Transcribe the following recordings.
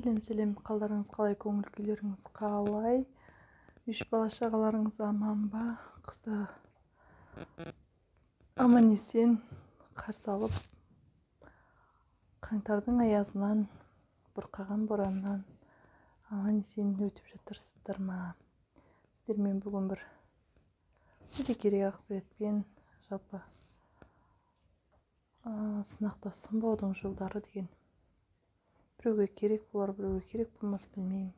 Сәлем, қалдарыңыз қалай, көңіл күйлеріңіз қалай? Үш бала шағаларыңыз аман ба? Қызды аман есен қарсы алып, қаңтардың аязынан, бұрқаған бораннан аман есен өтіп жатырсыздар ма? Сіздермен бүгін бір өте керек ақпаратпен жалпы сынақта сынбаудың жолдары деген. Біреуге керек болар, біреуге керек болмас, білмеймін.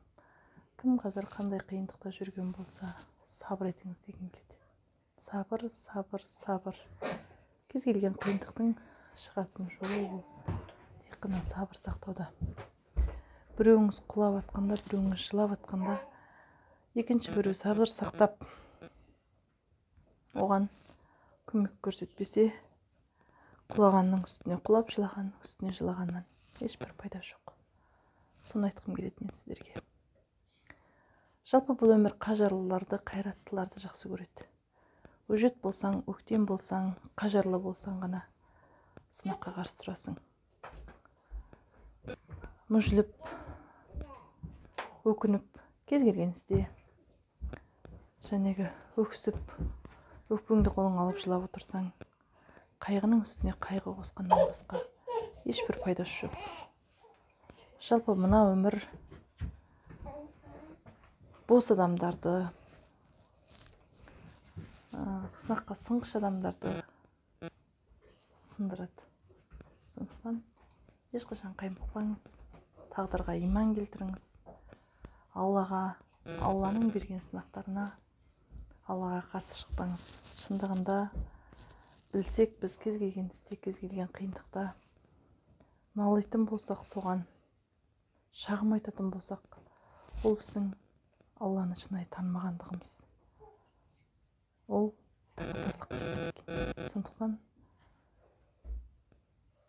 Кім қазір қандай қиындықта жүрген болса, сабыр етіңіз деген келеді. Сабыр, сабыр, сабыр. Кез келген қиындықтың шығатын жолы ол тек қана сабыр сақтауда. Біреуіңіз құлап атқанда, біреуіңіз жылап атқанда, екінші біреу сабыр сақтап, оған көмек көрсетпесе, құлағанның үстіне құлап, жылағанның үстіне жылағаннан ешбір пайда жоқ. Соны айтқым келеді мен сіздерге. Жалпы бұл өмір қажырлыларды, қайраттыларды жақсы көреді. Өжет болсаң, өктем болсаң, қажырлы болсаң ғана сынаққа қарсы тұрасың. Мүжіліп, өкініп, кез келген істе жәнегі өксіп, өкпеңді қолың алып жылап отырсаң, қайғының үстіне қайғы қосқаннан басқа ешбір пайдасы жоқ. Жалпы мына өмір бос адамдарды, сынаққа сынғыш адамдарды сындырады. Сондықтан ешқашан қаймықпаңыз, тағдырға иман келтіріңіз. Алланың берген сынақтарына Аллаға қарсы шықпаңыз. Шындығында білсек, біз кез келген істе, кез келген қиындықта налитын болсақ, соған шағым айтатын болсақ, ол біздің Алланы шынайы танымағандығымыз. Ол тәкаппарлыққа жатады екен. Сондықтан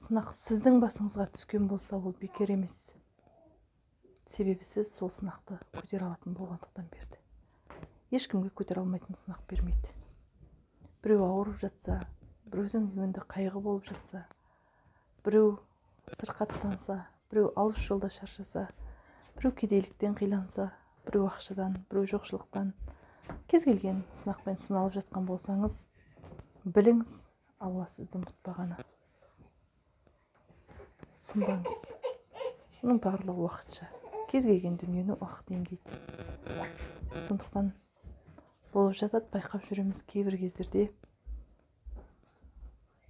сынақ сіздің басыңызға түскен болса, ол бекер емес. Себебі сіз сол сынақты көтере алатын болғандықтан берді. Ешкімге көтере алмайтын сынақ бермейді. Біреу ауырып жатса, біреудің үйінде қайғы болып жатса, біреу сырқаттанса, біреу алыс жолда шаршаса, біреу кедейліктен қиланса, біреу ақшадан, біреу жоқшылықтан, кез келген сынақпен сыналып жатқан болсаңыз, біліңіз, Алла сізді ұмытпағаны. Сынбаңыз. Оның барлығы уақытша. Кез келген дүниені уақыт емдейді. Сондықтан болып жатады, байқап жүреміз кейбір кездерде.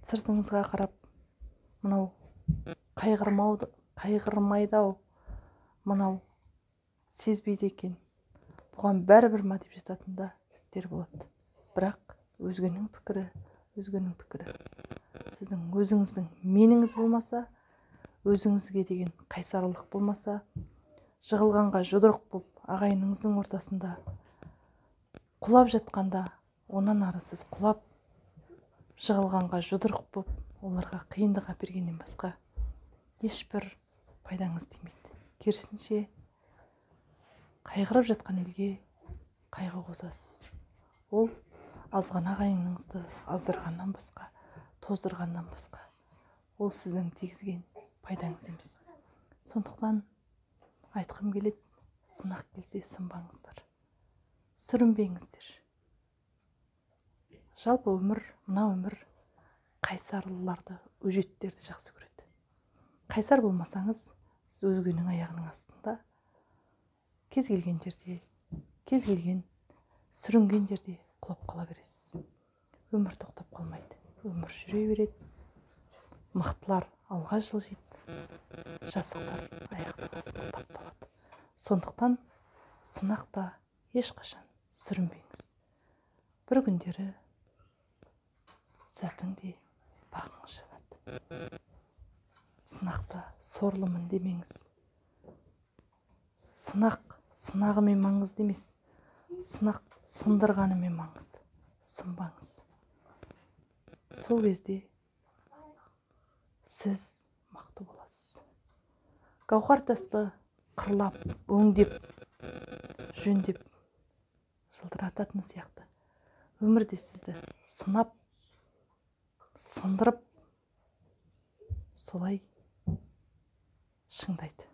Сыртыңызға қарап, мынау қайғырмайды-ау, мынау сезбейді екен, бұған бәрібір ма деп жататында сәттер болады. Бірақ өзгенің пікірі. Сіздің өзіңіздің меніңіз болмаса, өзіңізге деген қайсарлық болмаса, жығылғанға жұдырық боп ағайыныңыздың ортасында құлап жатқанда, онан ары сіз құлап, жығылғанға жұдырық боп, оларға қиындық әпергеннен басқа ешбір пайдаңыз тимейді. Керісінше, қайғырып жатқан елге қайғы қосасыз. Ол азған ағайыныңызды аздырғаннан басқа, тоздырғаннан басқа. Ол сіздің тигізген пайдаңыз емес. Сондықтан айтқым келеді, сынақ келсе сынбаңыздар. Сүрінбеңіздер. Жалпы мына өмір қайсарлыларды, өжеттерді жақсы көреді. Қайсар болмасаңыз, сіз өзгенің аяғының астында, кез келген жерде, кез келген сүрінген жерде құлап қала бересіз. Өмір тоқтап қалмайды. Өмір жүре береді. Мықтылар алға жылжиды, жасықтар аяқтың астына тапталады. Сондықтан сынақта ешқашан сүрінбеңіз. Бір күндері сіздің де бағыңыз жанады. Сынақта сорлымын демеңіз. Сынақ сынағымен маңызды емес. Сынақ сындырғанымен маңызды. Сынбаңыз. Сол кезде сіз мықты боласыз. Гауһар тасты қырлап, өңдеп, жөндеп, жылтырататын сияқты. Өмірде сізді сынап, сындырып, солай шыңдайды.